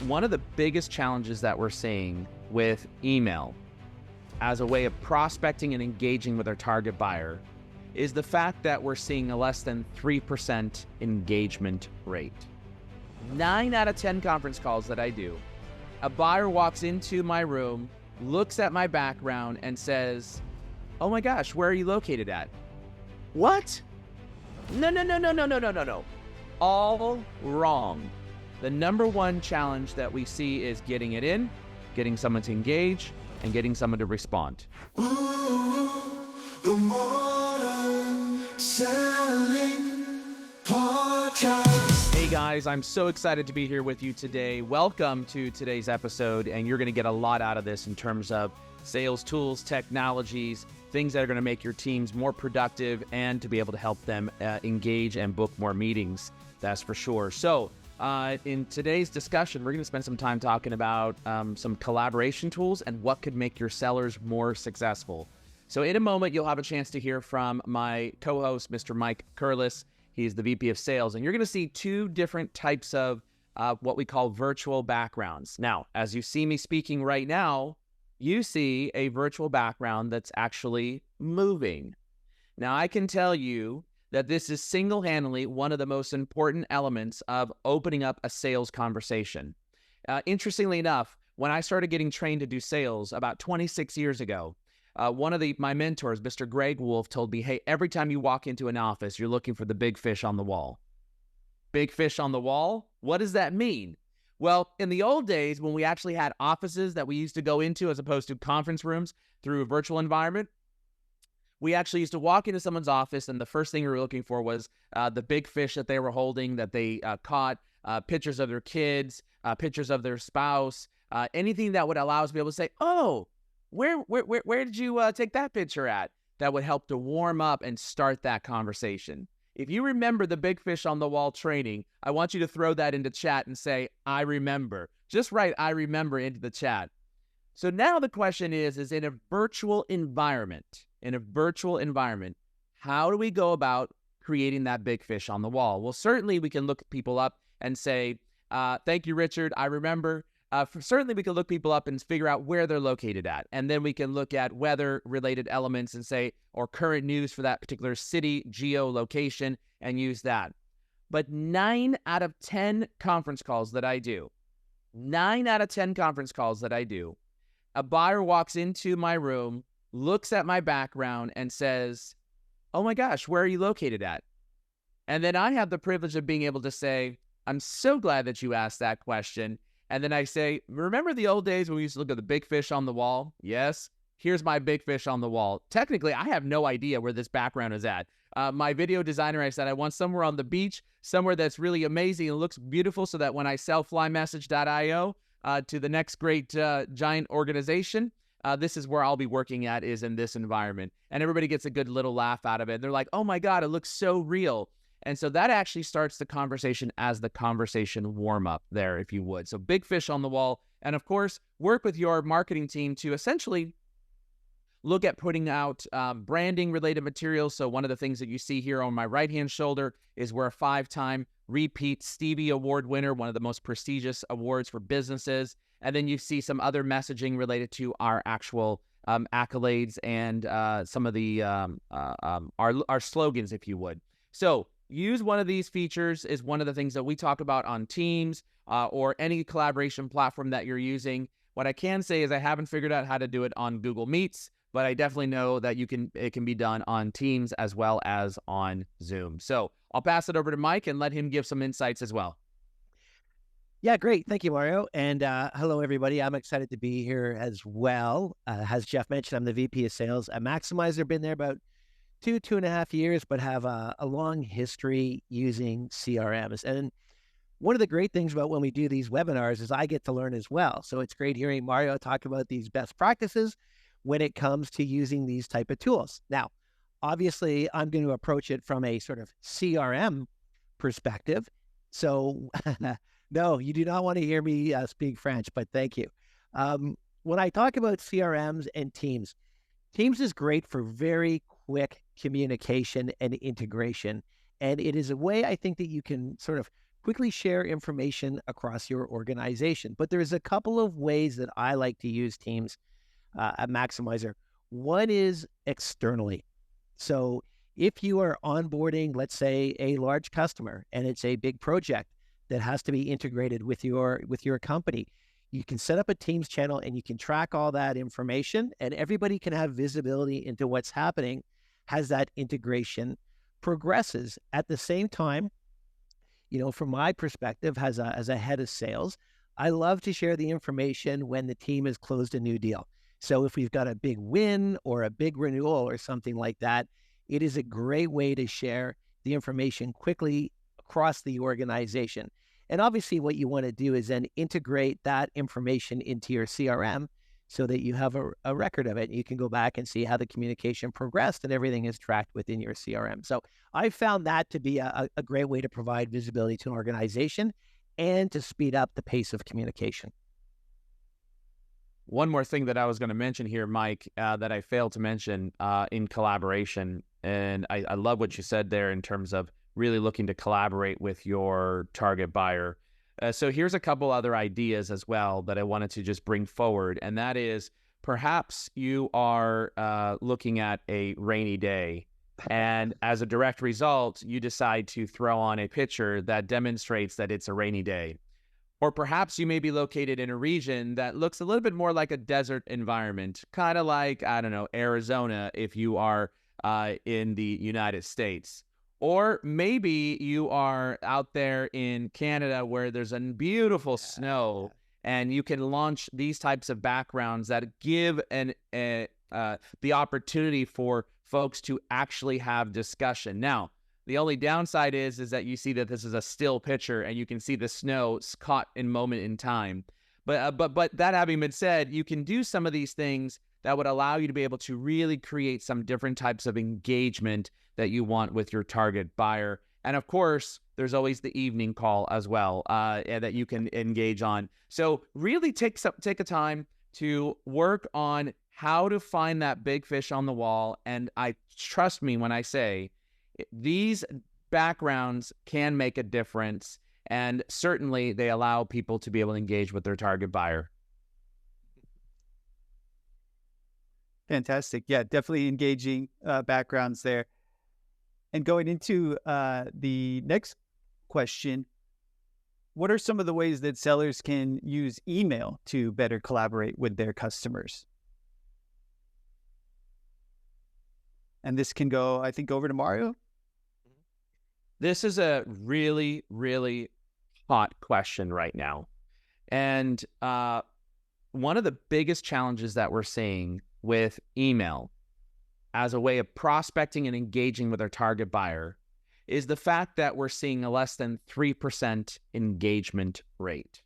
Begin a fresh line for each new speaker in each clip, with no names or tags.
One of the biggest challenges that we're seeing with email as a way of prospecting and engaging with our target buyer is the fact that we're seeing a less than 3% engagement rate. 9 out of 10 conference calls that I do, a buyer walks into my room, looks at my background and says, "Oh my gosh, where are you located at?" What? No. All wrong. The number one challenge that we see is getting it in, getting someone to engage, and getting someone to respond.
Ooh, the Modern Selling Podcast.
Hey guys, I'm so excited to be here with you today. Welcome to today's episode, and you're going to get a lot out of this in terms of sales tools, technologies, things that are going to make your teams more productive and to be able to help them engage and book more meetings. That's for sure. So, in today's discussion, we're going to spend some time talking about some collaboration tools and what could make your sellers more successful. So in a moment, you'll have a chance to hear from my co-host, Mr. Mike Curliss. He's the VP of Sales, and you're going to see two different types of what we call virtual backgrounds. Now, as you see me speaking right now, you see a virtual background that's actually moving. Now, I can tell you that this is single-handedly one of the most important elements of opening up a sales conversation. Interestingly enough, when I started getting trained to do sales about 26 years ago, one of my mentors, Mr. Greg Wolf, told me, hey, every time you walk into an office, you're looking for the big fish on the wall. Big fish on the wall? What does that mean? Well, in the old days, when we actually had offices that we used to go into as opposed to conference rooms through a virtual environment, we actually used to walk into someone's office, and the first thing we were looking for was the big fish that they were holding, that they caught, pictures of their kids, pictures of their spouse, anything that would allow us to be able to say, oh, where did you take that picture at? That would help to warm up and start that conversation. If you remember the big fish on the wall training, I want you to throw that into chat and say, I remember. Just write I remember into the chat. So now the question is in a virtual environment, how do we go about creating that big fish on the wall? Well, certainly we can look people up and say, thank you, Richard, I remember. Certainly we can look people up and figure out where they're located at. And then we can look at weather-related elements and say, or current news for that particular city, geolocation, and use that. But 9 out of 10 conference calls that I do, a buyer walks into my room, looks at my background and says, oh my gosh, where are you located at? And then I have the privilege of being able to say, I'm so glad that you asked that question. And then I say, remember the old days when we used to look at the big fish on the wall? Yes, here's my big fish on the wall. Technically, I have no idea where this background is at. My video designer, I said, I want somewhere on the beach, somewhere that's really amazing and looks beautiful so that when I sell flymessage.io to the next great giant organization, this is where I'll be working at, is in this environment. And everybody gets a good little laugh out of it. They're like, oh my God, it looks so real. And so that actually starts the conversation as the conversation warm-up there, if you would. So big fish on the wall. And of course, work with your marketing team to essentially look at putting out branding-related materials. So one of the things that you see here on my right-hand shoulder is we're a 5-time repeat Stevie Award winner, one of the most prestigious awards for businesses. And then you see some other messaging related to our actual accolades and some of the our slogans, if you would. So use one of these features is one of the things that we talk about on Teams or any collaboration platform that you're using. What I can say is I haven't figured out how to do it on Google Meets, but I definitely know that it can be done on Teams as well as on Zoom. So I'll pass it over to Mike and let him give some insights as well.
Yeah, great. Thank you, Mario. And hello, everybody. I'm excited to be here as well. As Jeff mentioned, I'm the VP of Sales at Maximizer. Been there about 2.5 years, but have a long history using CRMs. And one of the great things about when we do these webinars is I get to learn as well. So it's great hearing Mario talk about these best practices when it comes to using these type of tools. Now, obviously, I'm going to approach it from a sort of CRM perspective. So no, you do not want to hear me speak French, but thank you. When I talk about CRMs and Teams is great for very quick communication and integration. And it is a way I think that you can sort of quickly share information across your organization. But there's a couple of ways that I like to use Teams at Maximizer. One is externally. So if you are onboarding, let's say, a large customer and it's a big project that has to be integrated with your company, you can set up a Teams channel and you can track all that information, and everybody can have visibility into what's happening as that integration progresses. At the same time, from my perspective as a head of sales, I love to share the information when the team has closed a new deal. So if we've got a big win or a big renewal or something like that, it is a great way to share the information quickly across the organization. And obviously what you want to do is then integrate that information into your CRM so that you have a record of it. You can go back and see how the communication progressed and everything is tracked within your CRM. So I found that to be a great way to provide visibility to an organization and to speed up the pace of communication.
One more thing that I was going to mention here, Mike, that I failed to mention in collaboration, and I love what you said there in terms of really looking to collaborate with your target buyer. So here's a couple other ideas as well that I wanted to just bring forward, and that is perhaps you are looking at a rainy day, and as a direct result, you decide to throw on a picture that demonstrates that it's a rainy day. Or perhaps you may be located in a region that looks a little bit more like a desert environment, kind of like, I don't know, Arizona if you are in the United States. Or maybe you are out there in Canada where there's a beautiful snow, and you can launch these types of backgrounds that give the opportunity for folks to actually have discussion. Now, the only downside is that you see that this is a still picture and you can see the snow caught in moment in time. But that having been said, you can do some of these things that would allow you to be able to really create some different types of engagement that you want with your target buyer. And of course, there's always the evening call as well that you can engage on. So really take a time to work on how to find that big fish on the wall. And trust me when I say these backgrounds can make a difference, and certainly they allow people to be able to engage with their target buyer.
Fantastic. Yeah, definitely engaging backgrounds there. And going into the next question, what are some of the ways that sellers can use email to better collaborate with their customers? And this can go, I think, over to Mario.
This is a really, really hot question right now. And one of the biggest challenges that we're seeing with email as a way of prospecting and engaging with our target buyer is the fact that we're seeing a less than 3% engagement rate.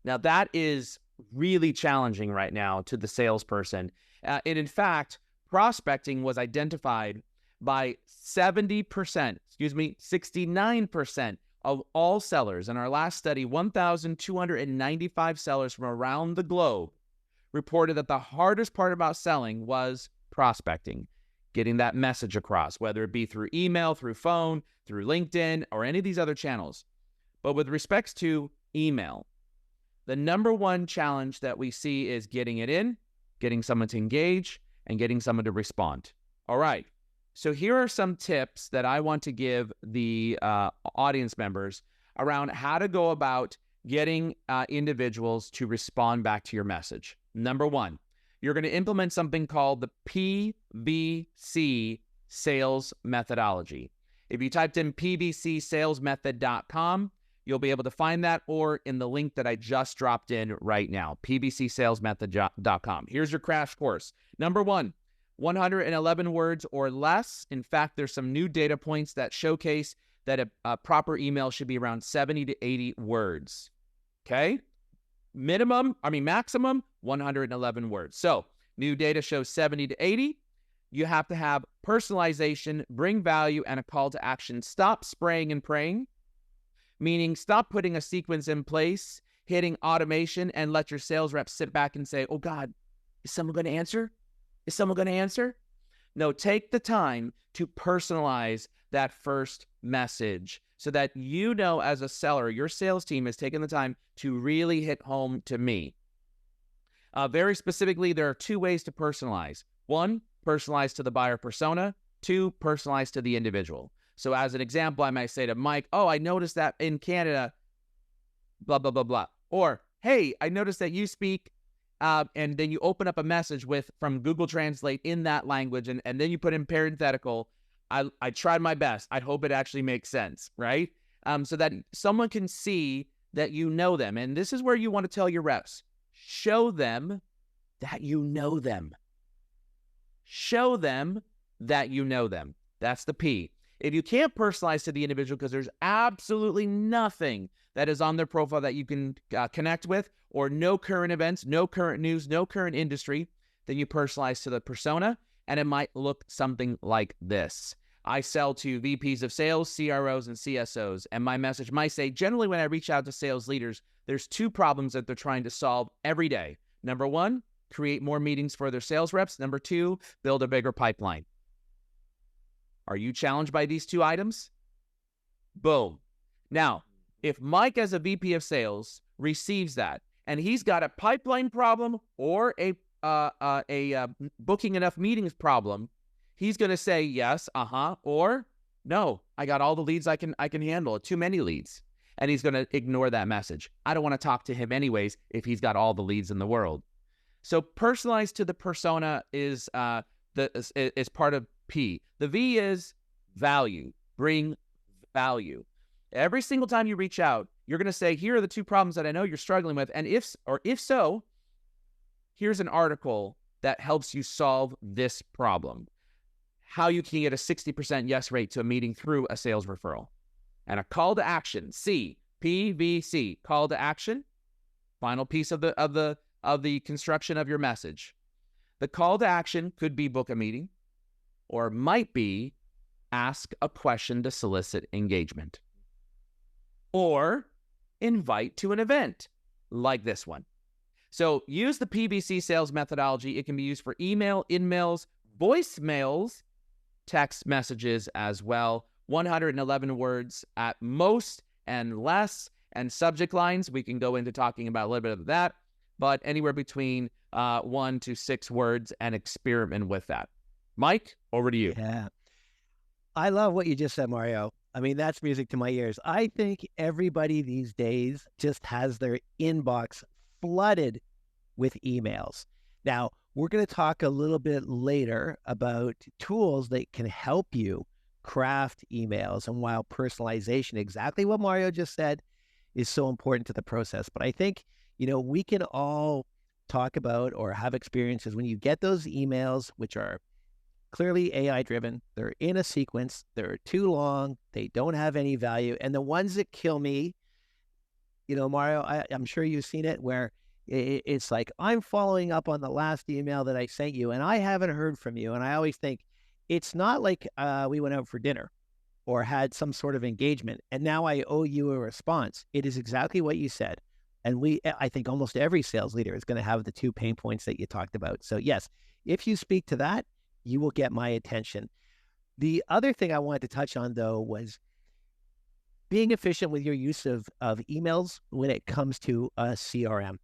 Now, that is really challenging right now to the salesperson. And in fact, prospecting was identified by 69% of all sellers. In our last study, 1,295 sellers from around the globe reported that the hardest part about selling was prospecting, getting that message across, whether it be through email, through phone, through LinkedIn, or any of these other channels. But with respects to email, the number one challenge that we see is getting it in, getting someone to engage, and getting someone to respond. All right. So here are some tips that I want to give the audience members around how to go about getting individuals to respond back to your message. Number one, you're going to implement something called the PBC sales methodology. If you typed in pbcsalesmethod.com, you'll be able to find that, or in the link that I just dropped in right now, pbcsalesmethod.com. Here's your crash course. Number one, 111 words or less. In fact, there's some new data points that showcase that a proper email should be around 70 to 80 words. Okay? Maximum, 111 words. So new data shows 70 to 80. You have to have personalization, bring value, and a call to action. Stop spraying and praying, meaning stop putting a sequence in place, hitting automation, and let your sales reps sit back and say, oh God, is someone going to answer? Is someone going to answer? No, take the time to personalize that first message so that you know as a seller, your sales team has taken the time to really hit home to me. Very specifically, there are 2 ways to personalize. 1, personalize to the buyer persona. 2, personalize to the individual. So as an example, I might say to Mike, oh, I noticed that in Canada, blah, blah, blah, blah. Or, hey, I noticed that you speak, and then you open up a message from Google Translate in that language, and then you put in parenthetical, I tried my best. I hope it actually makes sense, right? So that someone can see that you know them. And this is where you want to tell your reps. Show them that you know them. Show them that you know them. That's the P. If you can't personalize to the individual because there's absolutely nothing that is on their profile that you can connect with, or no current events, no current news, no current industry, then you personalize to the persona, and it might look something like this. I sell to VPs of sales, CROs, and CSOs, and my message might say, generally when I reach out to sales leaders, there's 2 problems that they're trying to solve every day. Number 1, create more meetings for their sales reps. Number 2, build a bigger pipeline. Are you challenged by these 2 items? Boom. Now, if Mike as a VP of sales receives that, and he's got a pipeline problem or a booking enough meetings problem, he's going to say yes, or no, I got all the leads I can handle, too many leads. And he's going to ignore that message. I don't want to talk to him anyways if he's got all the leads in the world. So personalized to the persona is part of P. The V is value. Bring value. Every single time you reach out, you're going to say, here are the 2 problems that I know you're struggling with. And if so, here's an article that helps you solve this problem. How you can get a 60% yes rate to a meeting through a sales referral. And a call to action, C, PVC, call to action, final piece of the construction of your message. The call to action could be book a meeting, or might be ask a question to solicit engagement, or invite to an event like this one. So use the PVC sales methodology. It can be used for email, in-mails, voicemails, text messages as well. 111 words at most and less, and subject lines. We can go into talking about a little bit of that, but anywhere between 1 to 6 words, and experiment with that. Mike, over to you.
Yeah. I love what you just said, Mario. I mean, that's music to my ears. I think everybody these days just has their inbox flooded with emails. Now, we're going to talk a little bit later about tools that can help you craft emails, and while personalization, exactly what Mario just said, is so important to the process. But I think, we can all talk about or have experiences when you get those emails, which are clearly AI driven, they're in a sequence, they're too long, they don't have any value. And the ones that kill me, Mario, I'm sure you've seen it, where it's like, I'm following up on the last email that I sent you and I haven't heard from you. And I always think, it's not like we went out for dinner or had some sort of engagement and now I owe you a response. It is exactly what you said. And I think almost every sales leader is going to have the 2 pain points that you talked about. So yes, if you speak to that, you will get my attention. The other thing I wanted to touch on, though, was being efficient with your use of emails when it comes to a CRM.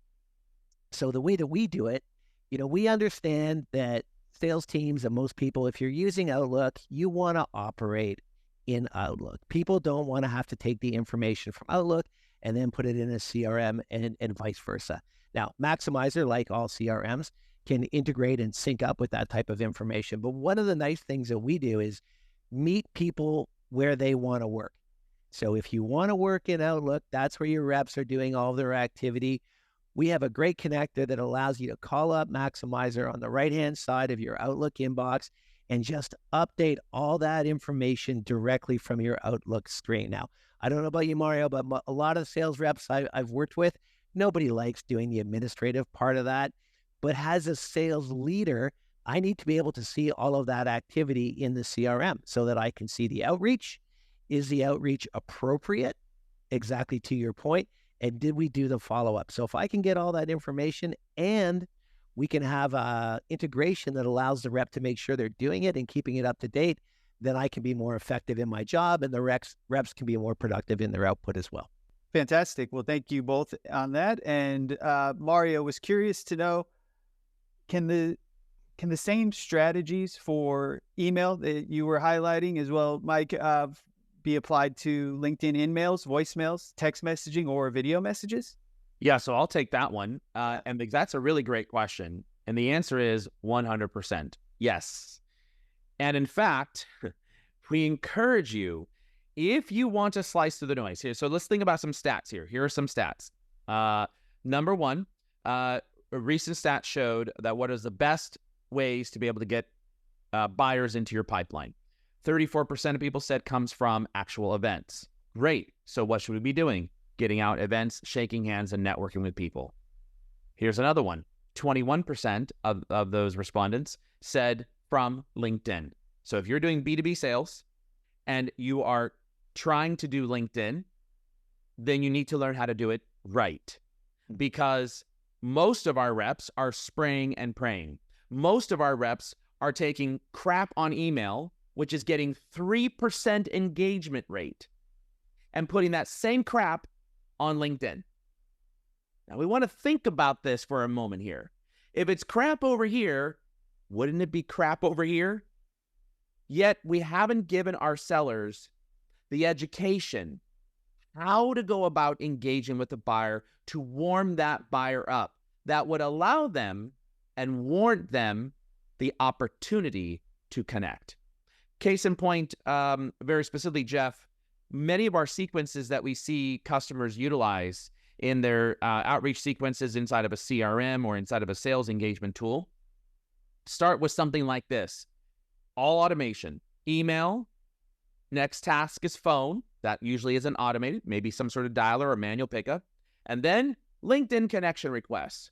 So the way that we do it, we understand that sales teams and most people, if you're using Outlook, you want to operate in Outlook. People don't want to have to take the information from Outlook and then put it in a CRM and vice versa. Now, Maximizer, like all CRMs, can integrate and sync up with that type of information. But one of the nice things that we do is meet people where they want to work. So if you want to work in Outlook, that's where your reps are doing all their activity. We have a great connector that allows you to call up Maximizer on the right-hand side of your Outlook inbox and just update all that information directly from your Outlook screen. Now, I don't know about you, Mario, but a lot of sales reps I've worked with, nobody likes doing the administrative part of that. But as a sales leader, I need to be able to see all of that activity in the CRM so that I can see the outreach. Is the outreach appropriate? Exactly to your point. And did we do the follow-up? So if I can get all that information and we can have integration that allows the rep to make sure they're doing it and keeping it up to date, then I can be more effective in my job, and the reps can be more productive in their output as well.
Fantastic. Well, thank you both on that. And Mario was curious to know, can the same strategies for email that you were highlighting as well, Mike, be applied to LinkedIn InMails, voicemails, text messaging, or video messages?
Yeah, so I'll take that one. And that's a really great question. And the answer is 100% yes. And in fact, we encourage you, if you want to slice through the noise here. So let's think about some stats here. Here are some stats. Number one, a recent stat showed that what is the best ways to be able to get buyers into your pipeline? 34% of people said comes from actual events. Great. So what should we be doing? Getting out events, shaking hands, and networking with people. Here's another one. 21% of those respondents said from LinkedIn. So if you're doing B2B sales and you are trying to do LinkedIn, then you need to learn how to do it right. Because most of our reps are spraying and praying. Most of our reps are taking crap on email, which is getting 3% engagement rate, and putting that same crap on LinkedIn. Now, we want to think about this for a moment here. If it's crap over here, wouldn't it be crap over here? Yet we haven't given our sellers the education how to go about engaging with the buyer to warm that buyer up that would allow them and warrant them the opportunity to connect. Case in point, very specifically, Jeff, many of our sequences that we see customers utilize in their outreach sequences inside of a CRM or inside of a sales engagement tool start with something like this. All automation, email, next task is phone. That usually isn't automated, maybe some sort of dialer or manual pickup. And then LinkedIn connection requests.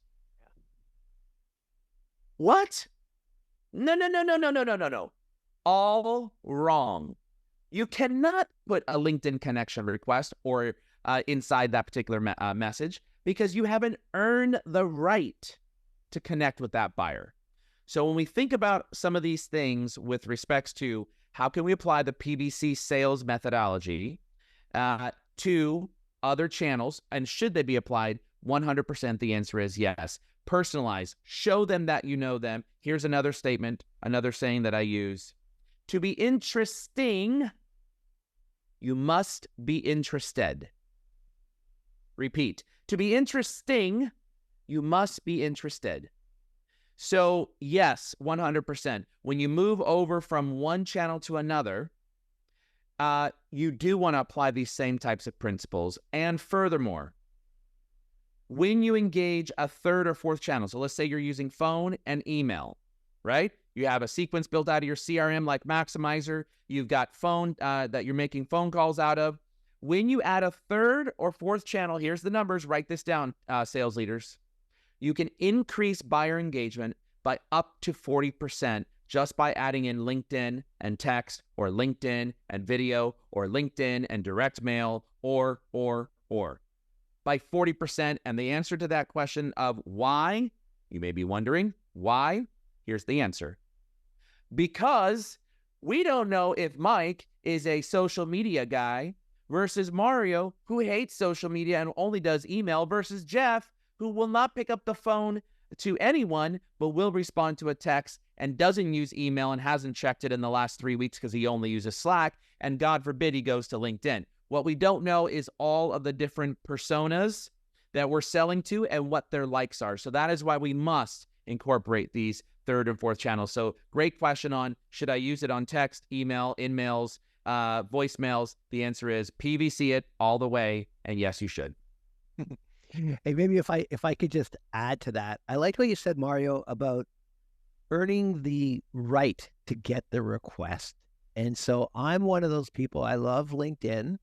What? No. All wrong. You cannot put a LinkedIn connection request or inside that particular message because you haven't earned the right to connect with that buyer. So when we think about some of these things with respects to how can we apply the PBC sales methodology to other channels, and should they be applied? 100% the answer is yes. Personalize. Show them that you know them. Here's another statement, another saying that I use. To be interesting, you must be interested. Repeat. To be interesting, you must be interested. So yes, 100%. When you move over from one channel to another, you do want to apply these same types of principles. And furthermore, when you engage a third or fourth channel, so let's say you're using phone and email, right? You have a sequence built out of your CRM like Maximizer. You've got phone that you're making phone calls out of. When you add a third or fourth channel, here's the numbers. Write this down, sales leaders. You can increase buyer engagement by up to 40% just by adding in LinkedIn and text, or LinkedIn and video, or LinkedIn and direct mail, or. By 40%. And the answer to that question of why, you may be wondering, why? Here's the answer. Because we don't know if Mike is a social media guy versus Mario, who hates social media and only does email, versus Jeff, who will not pick up the phone to anyone, but will respond to a text and doesn't use email and hasn't checked it in the last 3 weeks because he only uses Slack, and God forbid he goes to LinkedIn. What we don't know is all of the different personas that we're selling to and what their likes are. So that is why we must incorporate these third and fourth channels. So great question on, should I use it on text, email, in-mails, voicemails? The answer is PVC it all the way, and yes, you should.
Hey, maybe if I could just add to that, I like what you said, Mario, about earning the right to get the request. And so I'm one of those people. I love LinkedIn,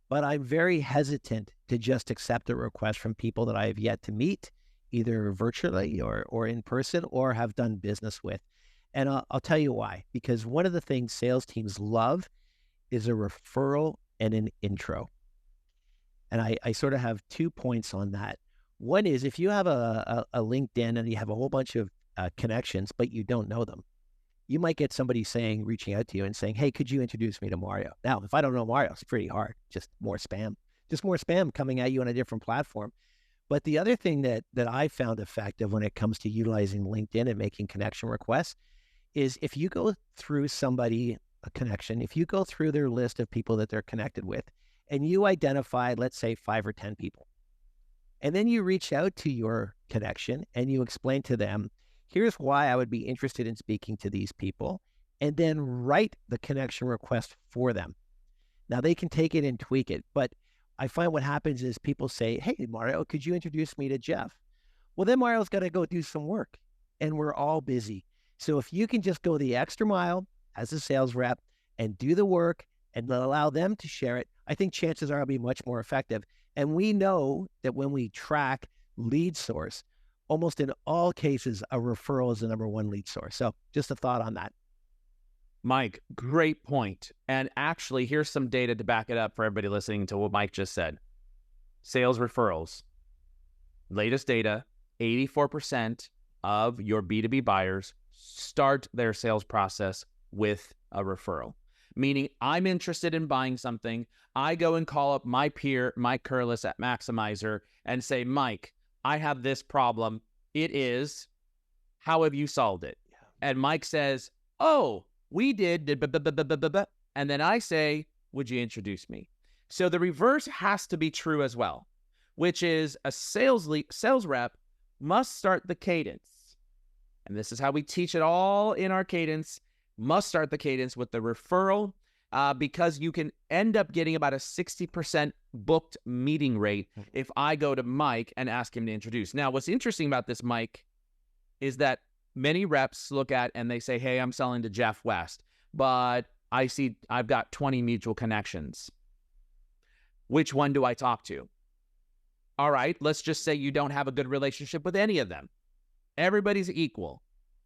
but I'm very hesitant to just accept a request from people that I have yet to meet, either virtually or in person, or have done business with. And I'll tell you why. Because one of the things sales teams love is a referral and an intro. And I sort of have 2 points on that. One is, if you have a LinkedIn and you have a whole bunch of connections, but you don't know them, you might get somebody reaching out to you and saying, hey, could you introduce me to Mario? Now, if I don't know Mario, it's pretty hard. Just more spam coming at you on a different platform. But the other thing that I found effective when it comes to utilizing LinkedIn and making connection requests is if you go through a connection, if you go through their list of people that they're connected with, and you identify, let's say, 5 or 10 people, and then you reach out to your connection and you explain to them, here's why I would be interested in speaking to these people, and then write the connection request for them. Now, they can take it and tweak it, but I find what happens is people say, hey, Mario, could you introduce me to Jeff? Well, then Mario's got to go do some work, and we're all busy. So if you can just go the extra mile as a sales rep and do the work and allow them to share it, I think chances are it'll be much more effective. And we know that when we track lead source, almost in all cases, a referral is the number one lead source. So just a thought on that.
Mike, great point. And actually, here's some data to back it up for everybody listening to what Mike just said. Sales referrals. Latest data, 84% of your B2B buyers start their sales process with a referral. Meaning, I'm interested in buying something. I go and call up my peer, Mike Curliss at Maximizer, and say, Mike, I have this problem. It is, how have you solved it? And Mike says, oh, we did, and then I say, would you introduce me? So the reverse has to be true as well, which is a sales rep must start the cadence. And this is how we teach it all in our cadence, must start the cadence with the referral, because you can end up getting about a 60% booked meeting rate if I go to Mike and ask him to introduce. Now, what's interesting about this, Mike, is that many reps look at and they say, hey, I'm selling to Jeff West, but I see I've got 20 mutual connections. Which one do I talk to? All right, let's just say you don't have a good relationship with any of them. Everybody's equal.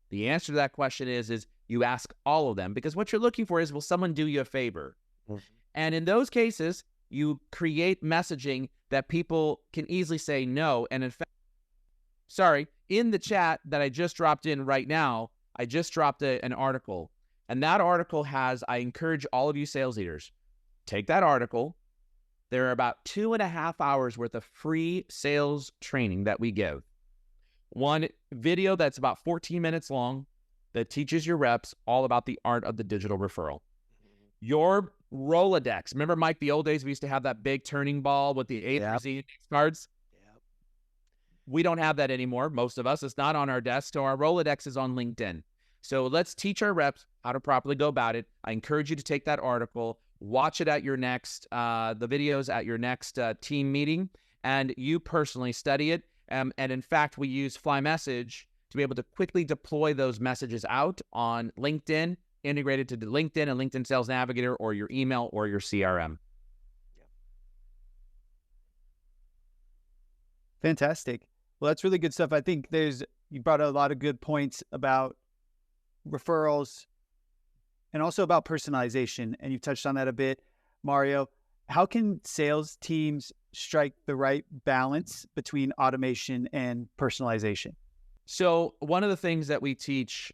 The answer to that question is you ask all of them, because what you're looking for is, will someone do you a favor? Mm-hmm. And in those cases, you create messaging that people can easily say no. And in fact, in the chat that I just dropped in right now, I just dropped an article. And that article I encourage all of you sales leaders, take that article. There are about 2.5 hours worth of free sales training that we give. One video that's about 14 minutes long that teaches your reps all about the art of the digital referral. Your Rolodex. Remember, Mike, the old days we used to have that big turning ball with the A through Z cards? We don't have that anymore, most of us. It's not on our desk, so our Rolodex is on LinkedIn. So let's teach our reps how to properly go about it. I encourage you to take that article, watch it at your next, the videos at your next team meeting, and you personally study it. And in fact, we use Fly Message to be able to quickly deploy those messages out on LinkedIn, integrated to the LinkedIn and LinkedIn Sales Navigator or your email or your CRM.
Fantastic. Well, that's really good stuff. I think you brought a lot of good points about referrals and also about personalization. And you've touched on that a bit, Mario. How can sales teams strike the right balance between automation and personalization?
So one of the things that we teach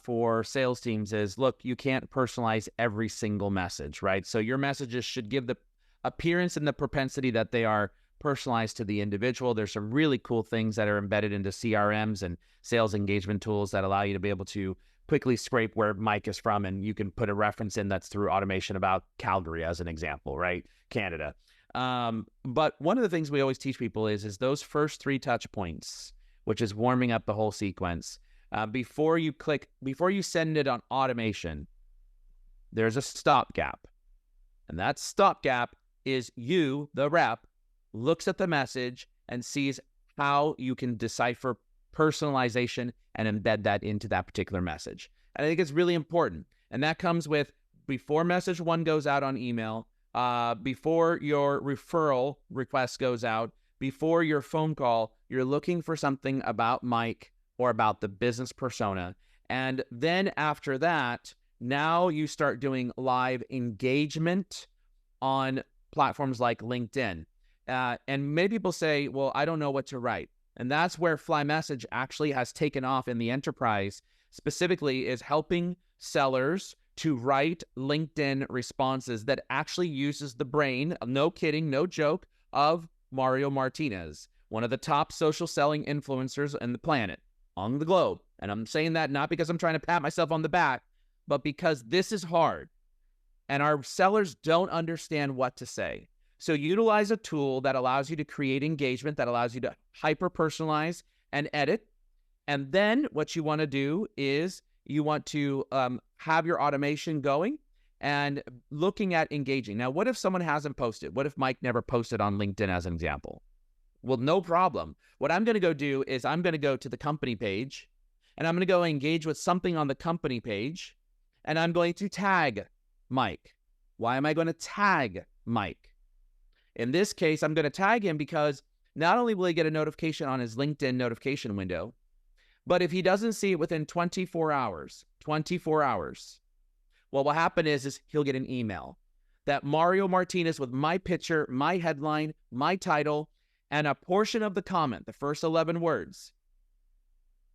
for sales teams is, look, you can't personalize every single message, right? So your messages should give the appearance and the propensity that they are personalized to the individual. There's some really cool things that are embedded into CRMs and sales engagement tools that allow you to be able to quickly scrape where Mike is from, and you can put a reference in that's through automation about Calgary as an example, right? Canada. But one of the things we always teach people is those first 3 touch points, which is warming up the whole sequence. Before you send it on automation, there's a stopgap. And that stopgap is you, the rep, looks at the message and sees how you can decipher personalization and embed that into that particular message. And I think it's really important. And that comes with before message 1 goes out on email, before your referral request goes out, before your phone call, you're looking for something about Mike or about the business persona. And then after that, now you start doing live engagement on platforms like LinkedIn. And many people say, well, I don't know what to write. And that's where Fly Message actually has taken off in the enterprise, specifically is helping sellers to write LinkedIn responses that actually uses the brain, no kidding, no joke, of Mario Martinez, one of the top social selling influencers on the planet, on the globe. And I'm saying that not because I'm trying to pat myself on the back, but because this is hard and our sellers don't understand what to say. So utilize a tool that allows you to create engagement, that allows you to hyper-personalize and edit. And then what you want to do is you want to have your automation going and looking at engaging. Now, what if someone hasn't posted? What if Mike never posted on LinkedIn as an example? Well, no problem. What I'm going to go do is I'm going to go to the company page and I'm going to go engage with something on the company page and I'm going to tag Mike. Why am I going to tag Mike? In this case, I'm going to tag him because not only will he get a notification on his LinkedIn notification window, but if he doesn't see it within 24 hours, what will happen is he'll get an email that Mario Martinez with my picture, my headline, my title, and a portion of the comment, the first 11 words,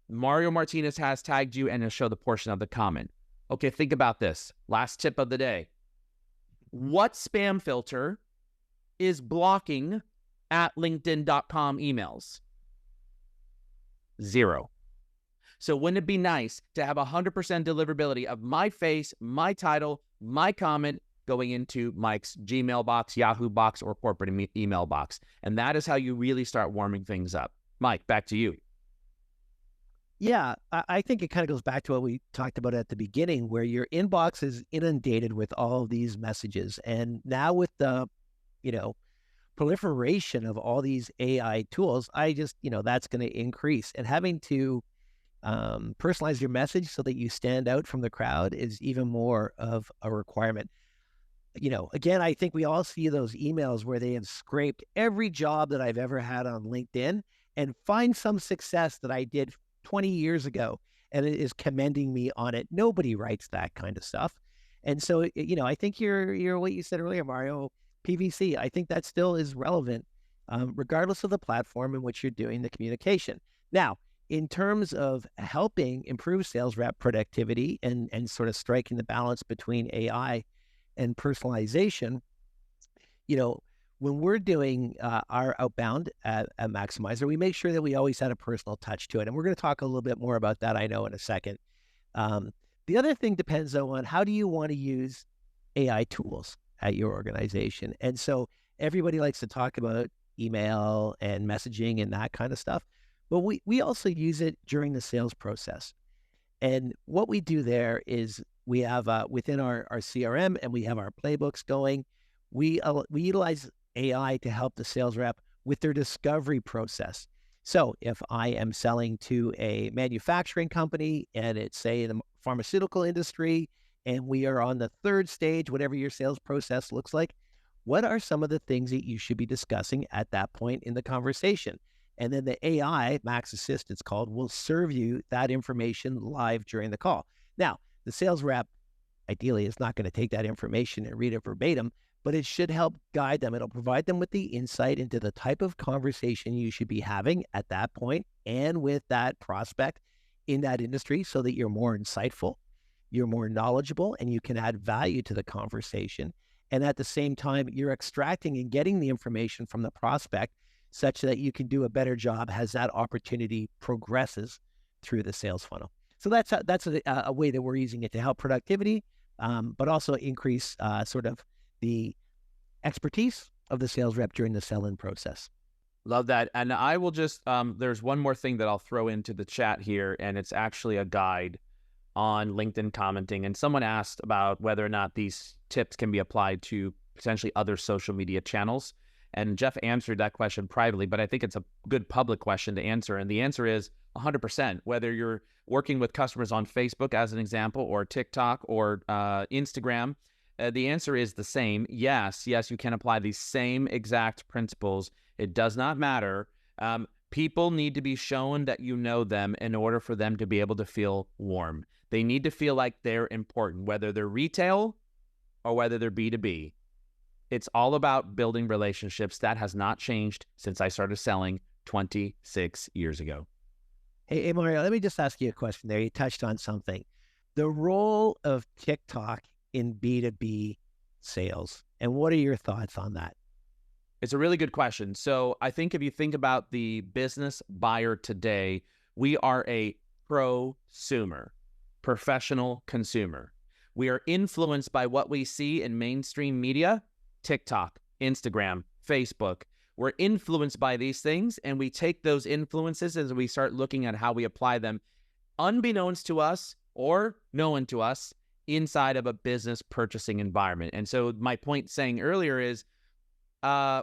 Mario Martinez has tagged you, and he'll show the portion of the comment. Okay, think about this. Last tip of the day. What spam filter is blocking at LinkedIn.com emails? 0. So wouldn't it be nice to have 100% deliverability of my face, my title, my comment going into Mike's Gmail box, Yahoo box, or corporate email box? And that is how you really start warming things up. Mike, back to you.
Yeah, I think it kind of goes back to what we talked about at the beginning, where your inbox is inundated with all of these messages. And now with the, proliferation of all these AI tools, that's going to increase. And having to personalize your message so that you stand out from the crowd is even more of a requirement. Again, I think we all see those emails where they have scraped every job that I've ever had on LinkedIn and find some success that I did 20 years ago, and it is commending me on it. Nobody writes that kind of stuff. And so, I think you're what you said earlier, Mario, PVC, I think that still is relevant, regardless of the platform in which you're doing the communication. Now, in terms of helping improve sales rep productivity and sort of striking the balance between AI and personalization, when we're doing our outbound at Maximizer, we make sure that we always had a personal touch to it. And we're going to talk a little bit more about that, I know, in a second. The other thing depends, though, on how do you want to use AI tools at your organization. And so everybody likes to talk about email and messaging and that kind of stuff. But we also use it during the sales process. And what we do there is we have within our CRM, and we have our playbooks going, we utilize AI to help the sales rep with their discovery process. So if I am selling to a manufacturing company and it's, say, in the pharmaceutical industry, and we are on the third stage, whatever your sales process looks like, what are some of the things that you should be discussing at that point in the conversation? And then the AI, Max Assist it's called, will serve you that information live during the call. Now, the sales rep, ideally, is not going to take that information and read it verbatim, but it should help guide them. It'll provide them with the insight into the type of conversation you should be having at that point and with that prospect in that industry, so that you're more insightful, you're more knowledgeable, and you can add value to the conversation. And at the same time, you're extracting and getting the information from the prospect such that you can do a better job as that opportunity progresses through the sales funnel. So that's a way that we're using it to help productivity, but also increase sort of the expertise of the sales rep during the sell-in process.
Love that. And I will just, there's one more thing that I'll throw into the chat here, and it's actually a guide on LinkedIn commenting. And someone asked about whether or not these tips can be applied to potentially other social media channels. And Jeff answered that question privately, but I think it's a good public question to answer. And the answer is 100%. Whether you're working with customers on Facebook, as an example, or TikTok, or Instagram, the answer is the same. Yes, you can apply these same exact principles. It does not matter. People need to be shown that you know them in order for them to be able to feel warm. They need to feel like they're important, whether they're retail or whether they're B2B. It's all about building relationships. That has not changed since I started selling 26 years ago.
Hey, Mario, let me just ask you a question there. You touched on something. The role of TikTok in B2B sales. And what are your thoughts on that?
It's a really good question. So I think if you think about the business buyer today, we are a prosumer, professional consumer. We are influenced by what we see in mainstream media, TikTok, Instagram, Facebook. We're influenced by these things, and we take those influences as we start looking at how we apply them, unbeknownst to us or known to us, inside of a business purchasing environment. And so my point saying earlier is,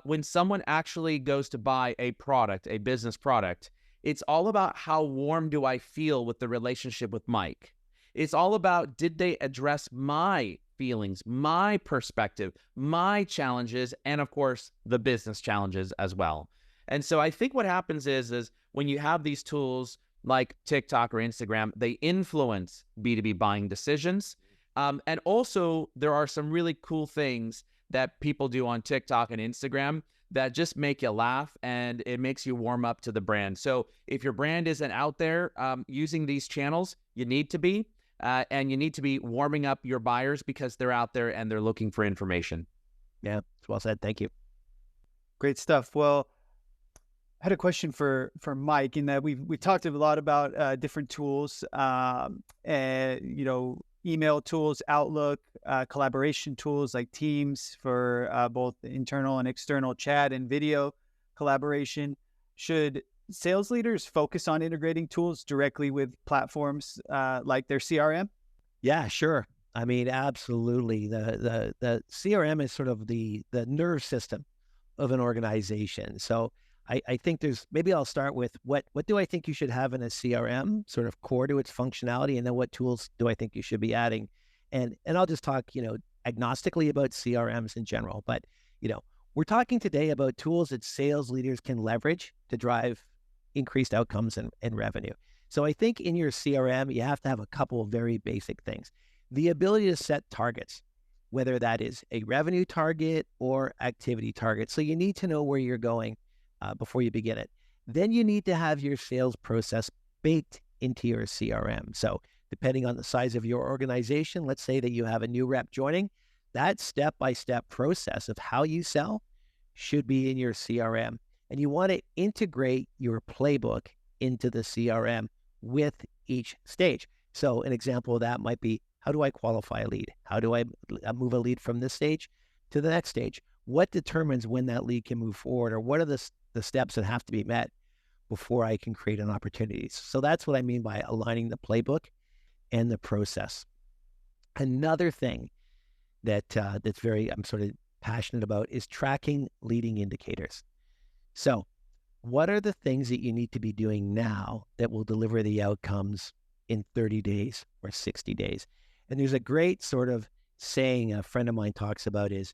when someone actually goes to buy a product, a business product, it's all about how warm do I feel with the relationship with Mike. It's all about, did they address my feelings, my perspective, my challenges, and of course, the business challenges as well. And so I think what happens is when you have these tools like TikTok or Instagram, they influence B2B buying decisions. And also, there are some really cool things that people do on TikTok and Instagram that just make you laugh, and it makes you warm up to the brand. So if your brand isn't out there using these channels, you need to be, and you need to be warming up your buyers because they're out there and they're looking for information.
Yeah, it's well said. Thank you.
Great stuff. Well, I had a question for Mike in that we talked a lot about different tools, and email tools, Outlook, collaboration tools like Teams for both internal and external chat and video collaboration. Should sales leaders focus on integrating tools directly with platforms like their CRM?
Yeah, sure. I mean, absolutely. The CRM is sort of the nerve system of an organization. So I think maybe I'll start with what do I think you should have in a CRM, sort of core to its functionality, and then what tools do I think you should be adding? And I'll just talk, agnostically about CRMs in general. But, we're talking today about tools that sales leaders can leverage to drive increased outcomes and revenue. So I think in your CRM, you have to have a couple of very basic things. The ability to set targets, whether that is a revenue target or activity target. So you need to know where you're going before you begin it. Then you need to have your sales process baked into your CRM. So depending on the size of your organization, let's say that you have a new rep joining, that step-by-step process of how you sell should be in your CRM. And you want to integrate your playbook into the CRM with each stage. So an example of that might be, how do I qualify a lead? How do I move a lead from this stage to the next stage? What determines when that lead can move forward, or what are the steps that have to be met before I can create an opportunity? So that's what I mean by aligning the playbook and the process. Another thing that's I'm sort of passionate about is tracking leading indicators. So what are the things that you need to be doing now that will deliver the outcomes in 30 days or 60 days? And there's a great sort of saying a friend of mine talks about is,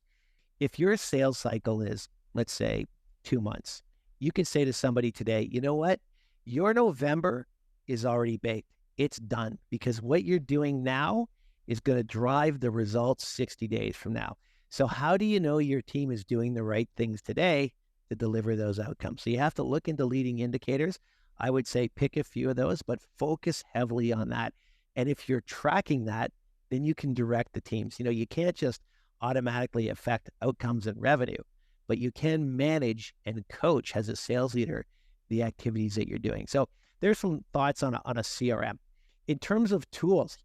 if your sales cycle is, let's say, 2 months, you can say to somebody today, you know what? Your November is already baked. It's done, because what you're doing now is going to drive the results 60 days from now. So how do you know your team is doing the right things today to deliver those outcomes? So you have to look into leading indicators. I would say pick a few of those, but focus heavily on that. And if you're tracking that, then you can direct the teams. You can't just automatically affect outcomes and revenue, but you can manage and coach as a sales leader the activities that you're doing. So there's some thoughts on a CRM. In terms of tools,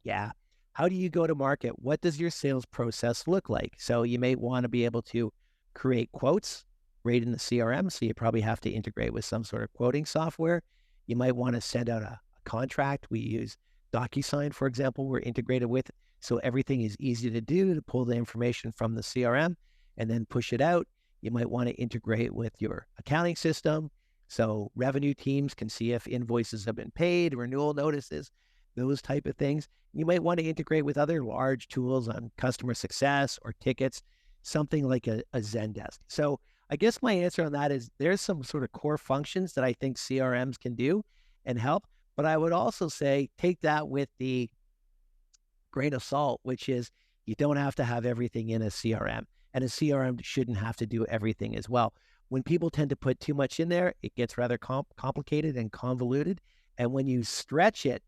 how do you go to market? What does your sales process look like? So you may want to be able to create quotes right in the CRM. So you probably have to integrate with some sort of quoting software. You might want to send out a contract. We use DocuSign, for example, we're integrated with. So everything is easy to do, to pull the information from the CRM and then push it out. You might want to integrate with your accounting system. So revenue teams can see if invoices have been paid, renewal notices, those type of things. You might want to integrate with other large tools on customer success or tickets, something like a Zendesk. So I guess my answer on that is there's some sort of core functions that I think CRMs can do and help. But I would also say take that with the grain of salt, which is you don't have to have everything in a CRM, and a CRM shouldn't have to do everything as well. When people tend to put too much in there, it gets rather complicated and convoluted. And when you stretch it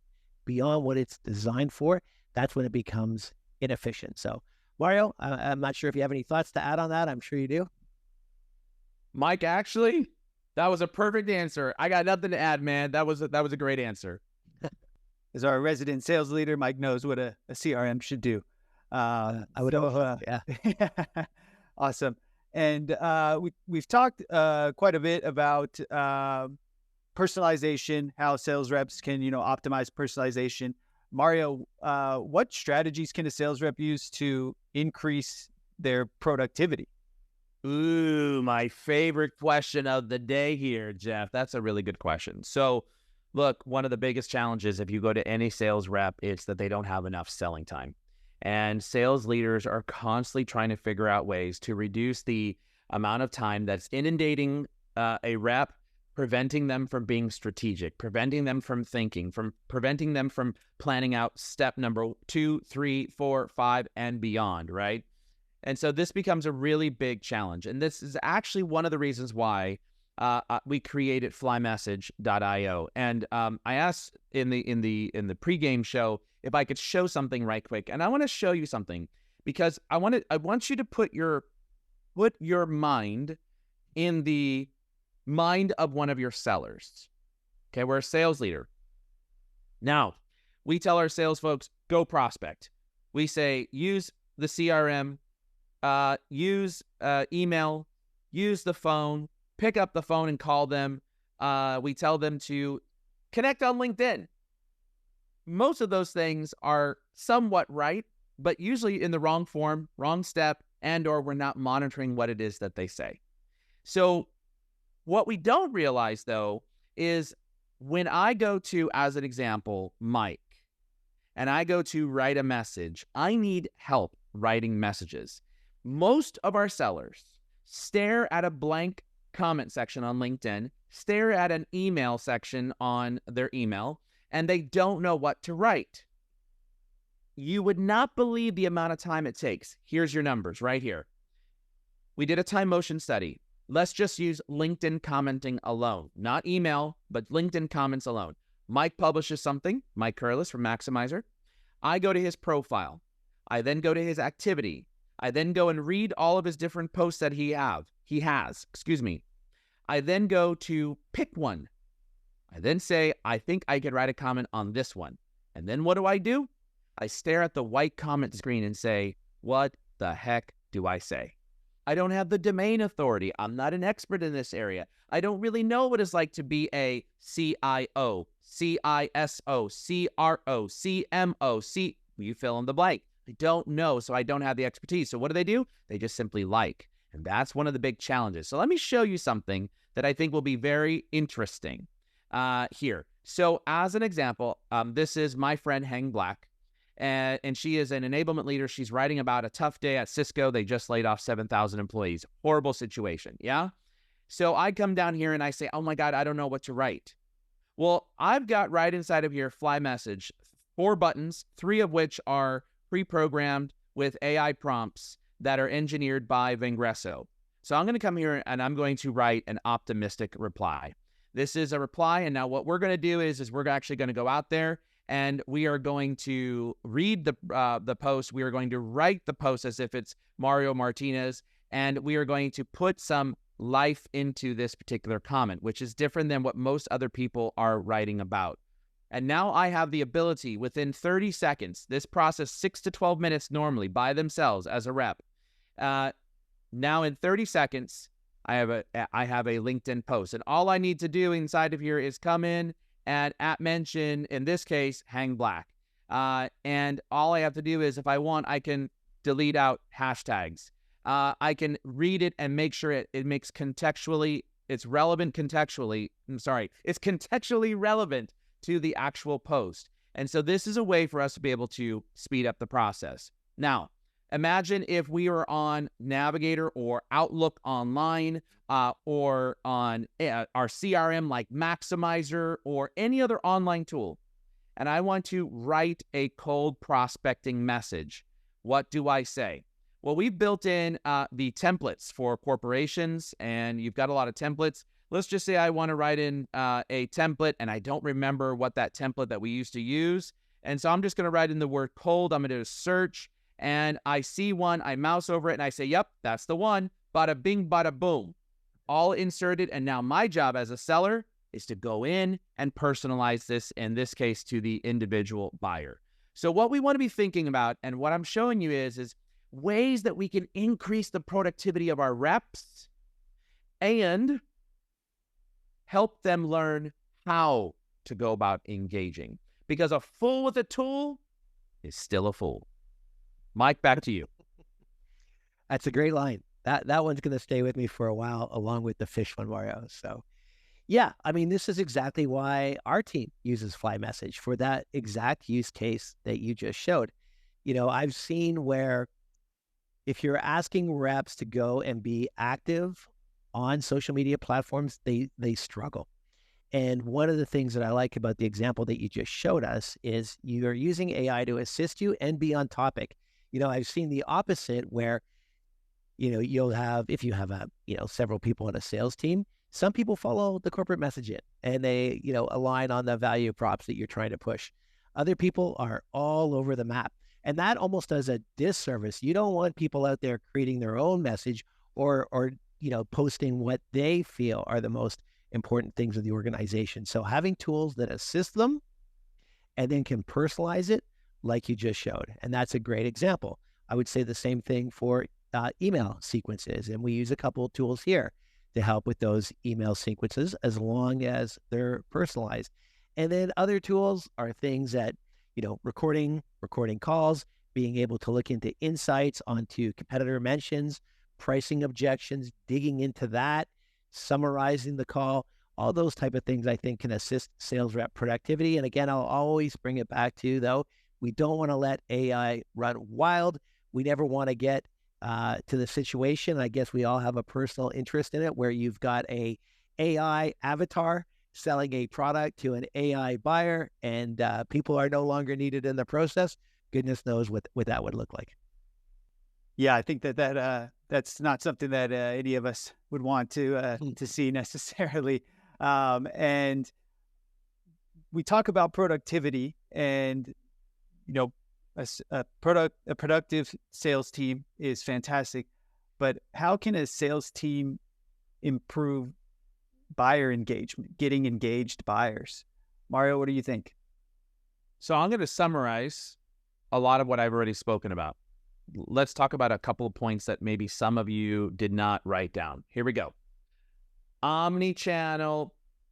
beyond what it's designed for, that's when it becomes inefficient. So, Mario, I'm not sure if you have any thoughts to add on that. I'm sure you do.
Mike, actually, that was a perfect answer. I got nothing to add, man. That was a great answer.
As our resident sales leader, Mike knows what a CRM should do.
I would hope, yeah.
Awesome. And we've talked quite a bit about personalization, how sales reps can, optimize personalization. Mario, what strategies can a sales rep use to increase their productivity?
Ooh, my favorite question of the day here, Jeff. That's a really good question. So, look, one of the biggest challenges if you go to any sales rep, it's that they don't have enough selling time. And sales leaders are constantly trying to figure out ways to reduce the amount of time that's inundating a rep, preventing them from being strategic, preventing them from thinking, preventing them from planning out step number 2, 3, 4, 5, and beyond, right? And so this becomes a really big challenge. And this is actually one of the reasons why we created flymessage.io. And I asked in the pregame show if I could show something right quick. And I want to show you something because I want you to put your mind in the mind of one of your sellers. Okay, we're a sales leader. Now, we tell our sales folks, go prospect. We say, use the CRM, use email, use the phone, pick up the phone and call them. We tell them to connect on LinkedIn. Most of those things are somewhat right, but usually in the wrong form, wrong step, and or we're not monitoring what it is that they say. So what we don't realize, though, is when I go to, as an example, Mike, and I go to write a message, I need help writing messages. Most of our sellers stare at a blank comment section on LinkedIn, stare at an email section on their email, and they don't know what to write. You would not believe the amount of time it takes. Here's your numbers right here. We did a time motion study. Let's just use LinkedIn commenting alone, not email, but LinkedIn comments alone. Mike publishes something, Mike Curliss from Maximizer. I go to his profile. I then go to his activity. I then go and read all of his different posts that he has. I then go to pick one. I then say, I think I could write a comment on this one. And then what do? I stare at the white comment screen and say, what the heck do I say? I don't have the domain authority. I'm not an expert in this area. I don't really know what it's like to be a CIO, CISO, CRO, CMO, you fill in the blank. I don't know, so I don't have the expertise. So what do? They just simply like. And that's one of the big challenges. So let me show you something that I think will be very interesting here. So as an example, this is my friend Heng Black. And she is an enablement leader. She's writing about a tough day at Cisco. They just laid off 7,000 employees. Horrible situation, yeah? So I come down here and I say, oh my God, I don't know what to write. Well, I've got right inside of here, Fly Message, 4 buttons, 3 of which are pre-programmed with AI prompts that are engineered by Vengreso. So I'm going to come here and I'm going to write an optimistic reply. This is a reply, and now what we're going to do is we're actually going to go out there and we are going to read the post. We are going to write the post as if it's Mario Martinez, and we are going to put some life into this particular comment, which is different than what most other people are writing about. And now I have the ability within 30 seconds, this process 6 to 12 minutes normally by themselves as a rep. Now in 30 seconds, I have a LinkedIn post, and all I need to do inside of here is come in and mention, in this case, Hang Black. And all I have to do is, if I want, I can delete out hashtags. I can read it and make sure it makes contextually, it's contextually relevant to the actual post. And so this is a way for us to be able to speed up the process. Now, imagine if we were on Navigator or Outlook Online or on our CRM like Maximizer or any other online tool, and I want to write a cold prospecting message. What do I say? Well, we've built in the templates for corporations, and you've got a lot of templates. Let's just say I want to write in a template, and I don't remember what that template that we used to use. And so I'm just going to write in the word cold. I'm going to do a search, and I see one. I mouse over it, and I say, yep, that's the one. Bada bing, bada boom. All inserted. And now my job as a seller is to go in and personalize this, in this case, to the individual buyer. So what we want to be thinking about, and what I'm showing you is ways that we can increase the productivity of our reps and help them learn how to go about engaging. Because a fool with a tool is still a fool. Mike, back to you.
That's a great line. That one's going to stay with me for a while, along with the fish one, Mario. So, yeah, I mean, this is exactly why our team uses Fly Message for that exact use case that you just showed. You know, I've seen where if you're asking reps to go and be active on social media platforms, they struggle. And one of the things that I like about the example that you just showed us is you're using AI to assist you and be on topic. You know, I've seen the opposite where, you know, you'll have, if you have several people on a sales team, some people follow the corporate message and they, align on the value props that you're trying to push. Other people are all over the map. And that almost does a disservice. You don't want people out there creating their own message or posting what they feel are the most important things of the organization. So having tools that assist them and then can personalize it like you just showed. And that's a great example. I would say the same thing for email sequences. And we use a couple of tools here to help with those email sequences as long as they're personalized. And then other tools are things that, recording calls, being able to look into insights onto competitor mentions, pricing objections, digging into that, summarizing the call, all those type of things I think can assist sales rep productivity. And again, I'll always bring it back to, though, we don't want to let AI run wild. We never want to get to the situation. I guess we all have a personal interest in it where you've got a AI avatar selling a product to an AI buyer and people are no longer needed in the process. Goodness knows what that would look like.
Yeah, I think that's not something that any of us would want to see necessarily. And we talk about productivity, and a productive sales team is fantastic, but how can a sales team improve buyer engagement, getting engaged buyers? Mario, what do you think?
So I'm going to summarize a lot of what I've already spoken about. Let's talk about a couple of points that maybe some of you did not write down. Here we go. Omnichannel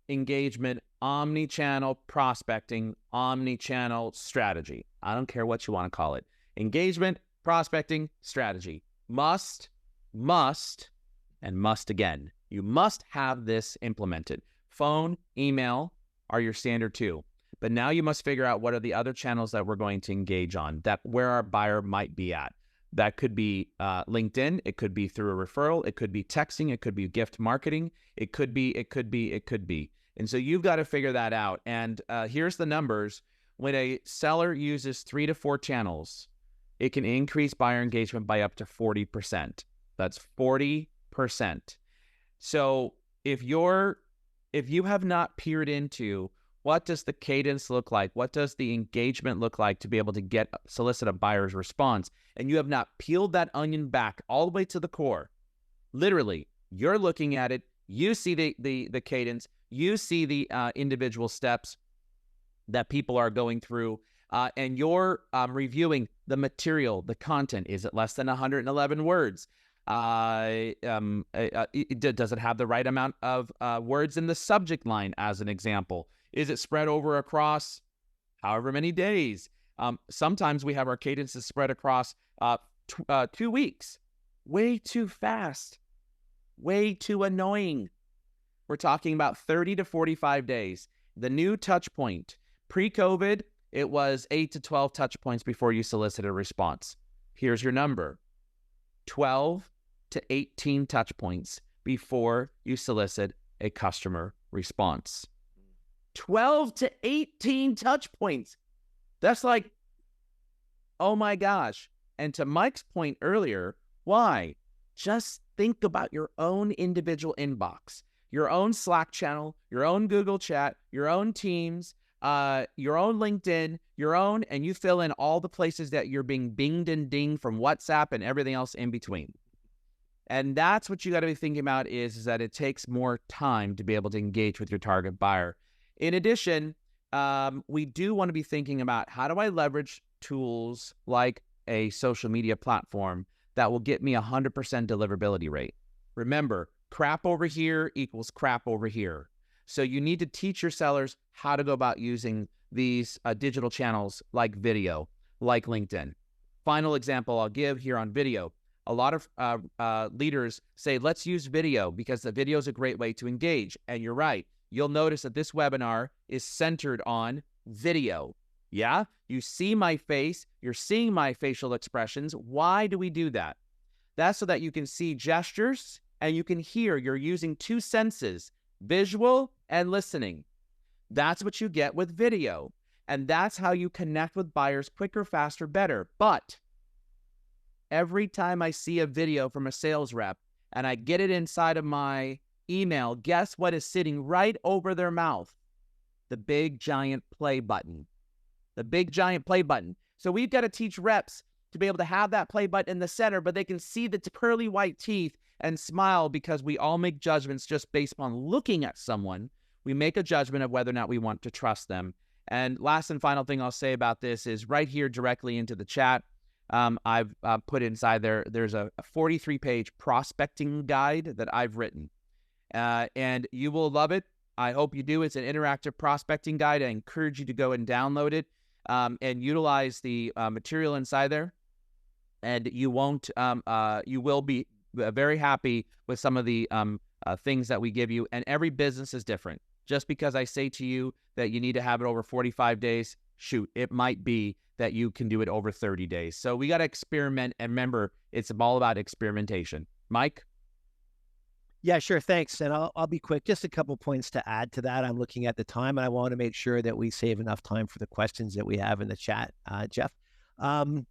engagement, omnichannel prospecting, omnichannel strategy. I don't care what you want to call it. Engagement, prospecting, strategy. Must, and must again. You must have this implemented. Phone, email are your standard two. But now you must figure out what are the other channels that we're going to engage on, that where our buyer might be at. That could be LinkedIn. It could be through a referral. It could be texting. It could be gift marketing. It could be. And so you've got to figure that out. And here's the numbers. When a seller uses 3 to 4 channels, it can increase buyer engagement by up to 40%. That's 40%. So if you have not peered into what does the cadence look like, what does the engagement look like to be able to solicit a buyer's response, and you have not peeled that onion back all the way to the core, literally, you're looking at it, you see the cadence, you see the individual steps that people are going through, and you're reviewing the material, the content. Is it less than 111 words? Does it have the right amount of words in the subject line, as an example? Is it spread over across however many days? Sometimes we have our cadences spread across 2 weeks. Way too fast. Way too annoying. We're talking about 30 to 45 days. The new touch point. Pre-COVID, it was 8 to 12 touch points before you solicit a response. Here's your number. 12 to 18 touch points before you solicit a customer response. 12 to 18 touch points. That's like, oh my gosh. And to Mike's point earlier, why? Just think about your own individual inbox, your own Slack channel, your own Google chat, your own Teams. your own LinkedIn, your own, and you fill in all the places that you're being binged and dinged from WhatsApp and everything else in between. And that's what you got to be thinking about is that it takes more time to be able to engage with your target buyer. In addition, we do want to be thinking about how do I leverage tools like a social media platform that will get me 100% deliverability rate. Remember, crap over here equals crap over here. So you need to teach your sellers how to go about using these digital channels like video, like LinkedIn. Final example I'll give here on video. A lot of leaders say, let's use video because the video is a great way to engage. And you're right. You'll notice that this webinar is centered on video. Yeah, you see my face, you're seeing my facial expressions. Why do we do that? That's so that you can see gestures and you can hear. You're using two senses, visual and listening. That's what you get with video. And that's how you connect with buyers quicker, faster, better. But every time I see a video from a sales rep and I get it inside of my email, guess what is sitting right over their mouth? The big giant play button. The big giant play button. So we've got to teach reps to be able to have that play button in the center, but they can see the pearly white teeth and smile because we all make judgments just based upon looking at someone. We make a judgment of whether or not we want to trust them. And last and final thing I'll say about this is right here directly into the chat. I've put inside there's a 43-page prospecting guide that I've written. And you will love it. I hope you do. It's an interactive prospecting guide. I encourage you to go and download it and utilize the material inside there. And you will be very happy with some of the things that we give you. And every business is different. Just because I say to you that you need to have it over 45 days, shoot, it might be that you can do it over 30 days. So we got to experiment. And remember, it's all about experimentation. Mike?
Yeah, sure. Thanks. And I'll be quick. Just a couple points to add to that. I'm looking at the time and I want to make sure that we save enough time for the questions that we have in the chat, Jeff. We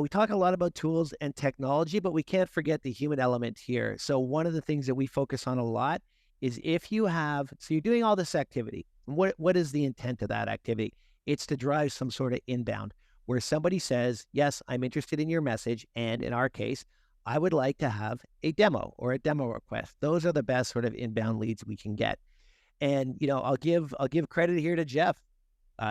talk a lot about tools and technology, but we can't forget the human element here. So one of the things that we focus on a lot is if you have, so you're doing all this activity. What is the intent of that activity? It's to drive some sort of inbound where somebody says, yes, I'm interested in your message. And in our case, I would like to have a demo or a demo request. Those are the best sort of inbound leads we can get. And, I'll give credit here to Jeff.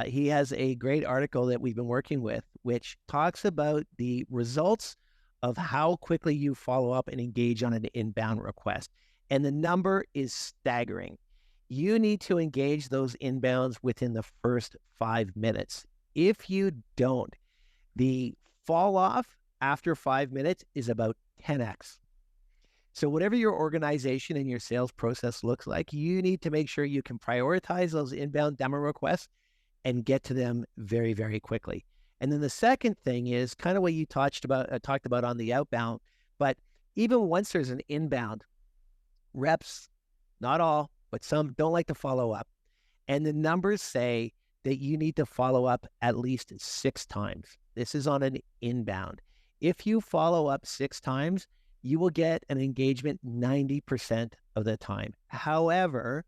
He has a great article that we've been working with, which talks about the results of how quickly you follow up and engage on an inbound request. And the number is staggering. You need to engage those inbounds within the first 5 minutes. If you don't, the fall off after 5 minutes is about 10x. So whatever your organization and your sales process looks like, you need to make sure you can prioritize those inbound demo requests and get to them very, very quickly. And then the second thing is kind of what you talked about on the outbound, but even once there's an inbound, reps, not all, but some don't like to follow up. And the numbers say that you need to follow up at least 6 times. This is on an inbound. If you follow up 6 times, you will get an engagement 90% of the time. However,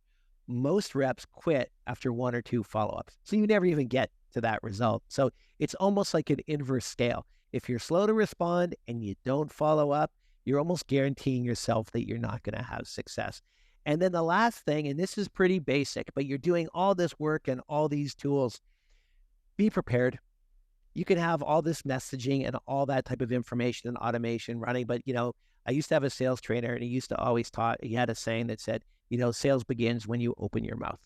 most reps quit after 1 or 2 follow-ups. So you never even get to that result. So it's almost like an inverse scale. If you're slow to respond and you don't follow up, you're almost guaranteeing yourself that you're not going to have success. And then the last thing, and this is pretty basic, but you're doing all this work and all these tools, be prepared. You can have all this messaging and all that type of information and automation running. But, I used to have a sales trainer and he used to always talk, he had a saying that said, sales begins when you open your mouth.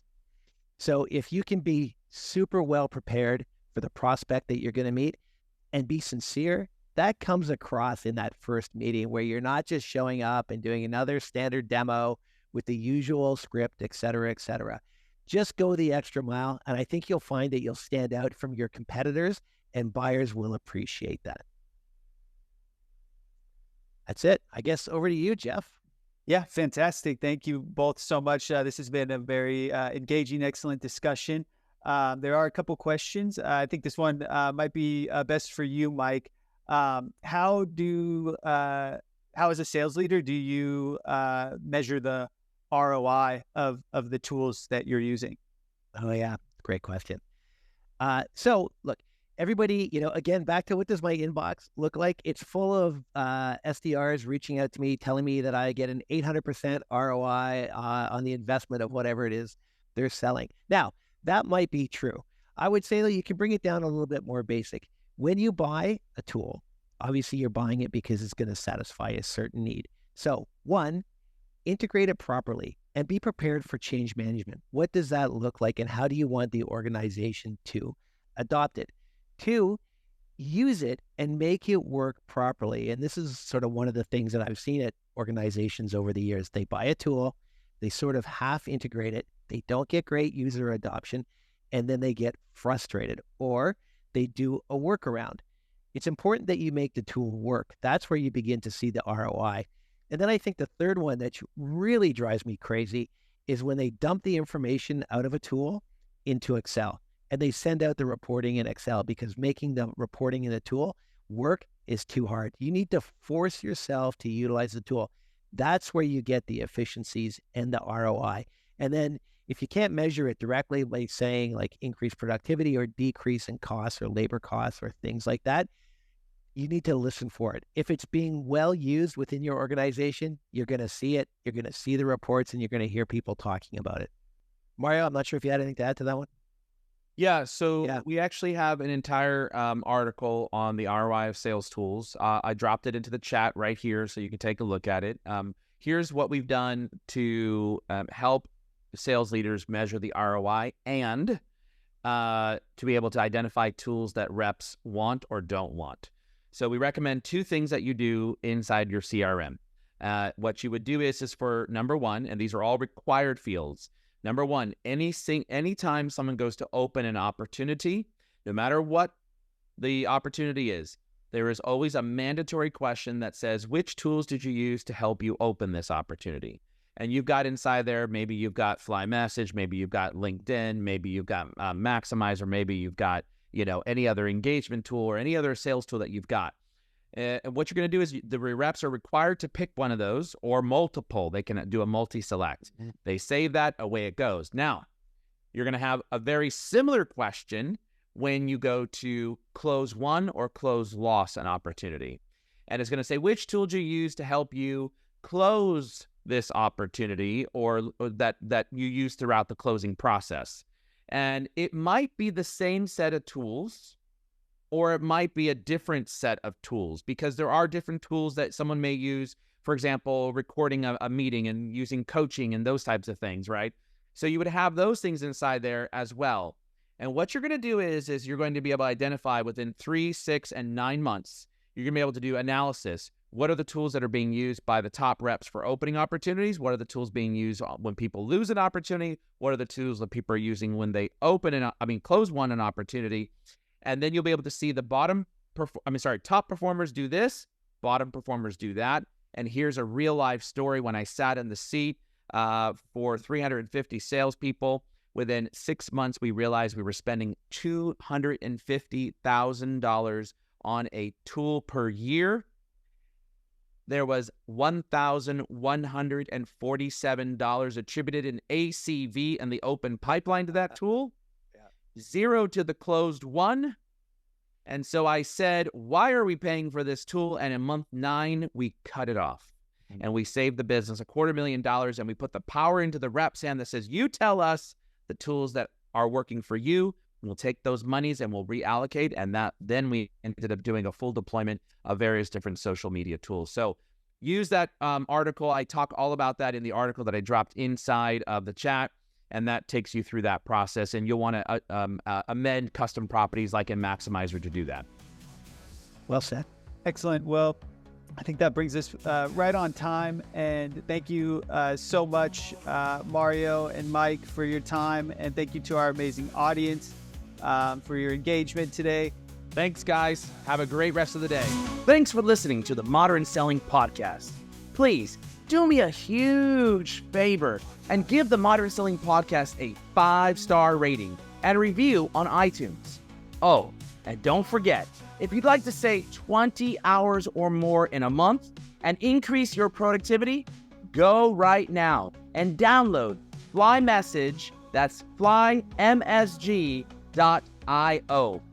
So if you can be super well prepared for the prospect that you're going to meet and be sincere, that comes across in that first meeting where you're not just showing up and doing another standard demo with the usual script, et cetera, et cetera. Just go the extra mile. And I think you'll find that you'll stand out from your competitors and buyers will appreciate that. That's it. I guess over to you, Jeff.
Yeah, fantastic. Thank you both so much. This has been a very engaging, excellent discussion. There are a couple questions. I think this one might be best for you, Mike. How as a sales leader, do you measure the ROI of the tools that you're using?
Oh, yeah. Great question. So look, everybody, again, back to what does my inbox look like? It's full of SDRs reaching out to me, telling me that I get an 800% ROI on the investment of whatever it is they're selling. Now, that might be true. I would say that you can bring it down a little bit more basic. When you buy a tool, obviously you're buying it because it's going to satisfy a certain need. So one, integrate it properly and be prepared for change management. What does that look like, and how do you want the organization to adopt it? Two, use it and make it work properly. And this is sort of one of the things that I've seen at organizations over the years. They buy a tool, they sort of half integrate it, they don't get great user adoption, and then they get frustrated, or they do a workaround. It's important that you make the tool work. That's where you begin to see the ROI. And then I think the third one that really drives me crazy is when they dump the information out of a tool into Excel and they send out the reporting in Excel, because making the reporting in a tool work is too hard. You need to force yourself to utilize the tool. That's where you get the efficiencies and the ROI. And then if you can't measure it directly by saying like increase productivity or decrease in costs or labor costs or things like that, you need to listen for it. If it's being well used within your organization, you're going to see it, you're going to see the reports, and you're going to hear people talking about it. Mario, I'm not sure if you had anything to add to that one.
Yeah, so we actually have an entire article on the ROI of sales tools. I dropped it into the chat right here so you can take a look at it. Here's what we've done to help sales leaders measure the ROI and to be able to identify tools that reps want or don't want. So we recommend two things that you do inside your CRM. What you would do is for number one, and these are all required fields. Number one, anytime someone goes to open an opportunity, no matter what the opportunity is, there is always a mandatory question that says, which tools did you use to help you open this opportunity? And you've got inside there, maybe you've got Fly Message, maybe you've got LinkedIn, maybe you've got Maximizer, maybe you've got any other engagement tool or any other sales tool that you've got. And what you're going to do is the reps are required to pick one of those or multiple. They can do a multi-select. They save that, away it goes. Now, you're going to have a very similar question when you go to close one or close loss an opportunity. And it's going to say, which tool do you use to help you close this opportunity or that you use throughout the closing process? And it might be the same set of tools, or it might be a different set of tools, because there are different tools that someone may use, for example, recording a meeting and using coaching and those types of things, right? So you would have those things inside there as well. And what you're going to do is you're going to be able to identify within 3, 6, and 9 months, you're going to be able to do analysis. What are the tools that are being used by the top reps for opening opportunities? What are the tools being used when people lose an opportunity? What are the tools that people are using when they close an opportunity? And then you'll be able to see the top performers do this, bottom performers do that. And here's a real life story. When I sat in the seat for 350 salespeople, within 6 months, we realized we were spending $250,000 on a tool per year. There was $1,147 attributed in ACV and the open pipeline to that tool. 0 to the closed one. And so I said, why are we paying for this tool? And in month 9, we cut it off. And we saved the business $250,000, and we put the power into the rep's hand that says, you tell us the tools that are working for you. We'll take those monies and we'll reallocate. And then we ended up doing a full deployment of various different social media tools. So use that article. I talk all about that in the article that I dropped inside of the chat. And that takes you through that process. And you'll want to amend custom properties like in Maximizer to do that.
Well said.
Excellent. Well, I think that brings us right on time. And thank you so much, Mario and Mike, for your time. And thank you to our amazing audience for your engagement today.
Thanks, guys. Have a great rest of the day. Thanks for listening to the Modern Selling Podcast. Please do me a huge favor and give the Modern Selling Podcast a 5-star rating and review on iTunes. Oh, and don't forget, if you'd like to save 20 hours or more in a month and increase your productivity, go right now and download Fly Message That's flymsg.io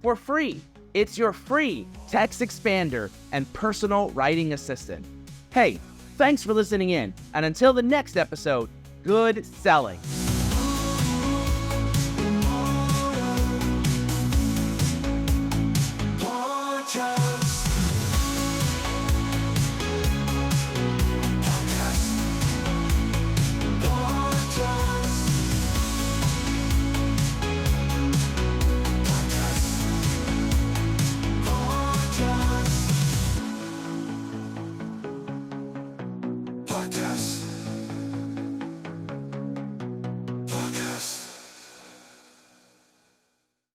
for free. It's your free text expander and personal writing assistant. Hey, thanks for listening in, and until the next episode, good selling.
Podcast.